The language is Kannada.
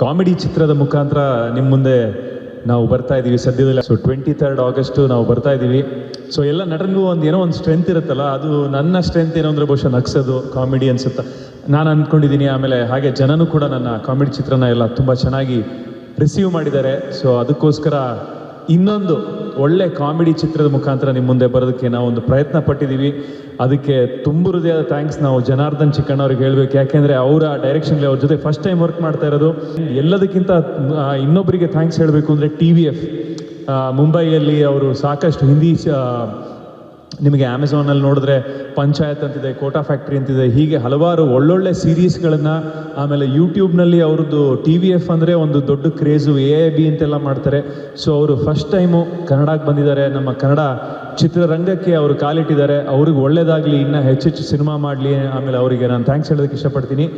ಕಾಮಿಡಿ ಚಿತ್ರದ ಮುಖಾಂತರ ನಿಮ್ಮ ಮುಂದೆ ನಾವು ಬರ್ತಾ ಇದ್ದೀವಿ ಸದ್ಯದಲ್ಲೇ. ಸೊ 23 ಆಗಸ್ಟ್ ನಾವು ಬರ್ತಾ ಇದ್ದೀವಿ. ಸೊ ಎಲ್ಲ ನಟನಿಗೂ ಏನೋ ಒಂದು ಸ್ಟ್ರೆಂತ್ ಇರುತ್ತಲ್ಲ, ಅದು ನನ್ನ ಸ್ಟ್ರೆಂತ್ ಏನೋ ಅಂದರೆ ಬಹುಶಃ ನಗ್ಸೋದು, ಕಾಮಿಡಿ ಅನ್ಸುತ್ತೆ ನಾನು ಅಂದ್ಕೊಂಡಿದ್ದೀನಿ. ಆಮೇಲೆ ಹಾಗೆ ಜನನೂ ಕೂಡ ನನ್ನ ಕಾಮಿಡಿ ಚಿತ್ರನ ಎಲ್ಲ ತುಂಬ ಚೆನ್ನಾಗಿ ರಿಸೀವ್ ಮಾಡಿದ್ದಾರೆ. ಸೊ ಅದಕ್ಕೋಸ್ಕರ ಇನ್ನೊಂದು ಒಳ್ಳೆ ಕಾಮಿಡಿ ಚಿತ್ರದ ಮುಖಾಂತರ ನಿಮ್ಮ ಮುಂದೆ ಬರೋದಕ್ಕೆ ನಾವು ಒಂದು ಪ್ರಯತ್ನ ಪಟ್ಟಿದ್ದೀವಿ. ಅದಕ್ಕೆ ತುಂಬ ಹೃದಯದ ಥ್ಯಾಂಕ್ಸ್ ನಾವು ಜನಾರ್ದನ್ ಚಿಕ್ಕಣ್ಣ ಅವ್ರಿಗೆ ಹೇಳಬೇಕು. ಯಾಕೆಂದರೆ ಅವರ ಡೈರೆಕ್ಷನ್ಲಿ ಅವ್ರ ಜೊತೆ ಫಸ್ಟ್ ಟೈಮ್ ವರ್ಕ್ ಮಾಡ್ತಾ ಇರೋದು. ಎಲ್ಲದಕ್ಕಿಂತ ಇನ್ನೊಬ್ಬರಿಗೆ ಥ್ಯಾಂಕ್ಸ್ ಹೇಳಬೇಕು ಅಂದರೆ TVF ಮುಂಬೈಯಲ್ಲಿ ಅವರು ಸಾಕಷ್ಟು ಹಿಂದಿ ನಿಮಗೆ ಅಮೆಝಾನಲ್ಲಿ ನೋಡಿದ್ರೆ ಪಂಚಾಯತ್ ಅಂತಿದೆ, ಕೋಟಾ ಫ್ಯಾಕ್ಟ್ರಿ ಅಂತಿದೆ, ಹೀಗೆ ಹಲವಾರು ಒಳ್ಳೊಳ್ಳೆ ಸೀರೀಸ್ಗಳನ್ನು, ಆಮೇಲೆ ಯೂಟ್ಯೂಬ್ನಲ್ಲಿ ಅವ್ರದ್ದು TVF ಅಂದರೆ ಒಂದು ದೊಡ್ಡ ಕ್ರೇಜು, AIB ಅಂತೆಲ್ಲ ಮಾಡ್ತಾರೆ. ಸೊ ಅವರು ಫಸ್ಟ್ ಟೈಮು ಕನ್ನಡಕ್ಕೆ ಬಂದಿದ್ದಾರೆ, ನಮ್ಮ ಕನ್ನಡ ಚಿತ್ರರಂಗಕ್ಕೆ ಅವರು ಕಾಲಿಟ್ಟಿದ್ದಾರೆ. ಅವ್ರಿಗೆ ಒಳ್ಳೇದಾಗಲಿ, ಇನ್ನೂ ಹೆಚ್ಚೆಚ್ಚು ಸಿನಿಮಾ ಮಾಡಲಿ. ಆಮೇಲೆ ಅವರಿಗೆ ನಾನು ಥ್ಯಾಂಕ್ಸ್ ಹೇಳೋದಕ್ಕೆ ಇಷ್ಟಪಡ್ತೀನಿ.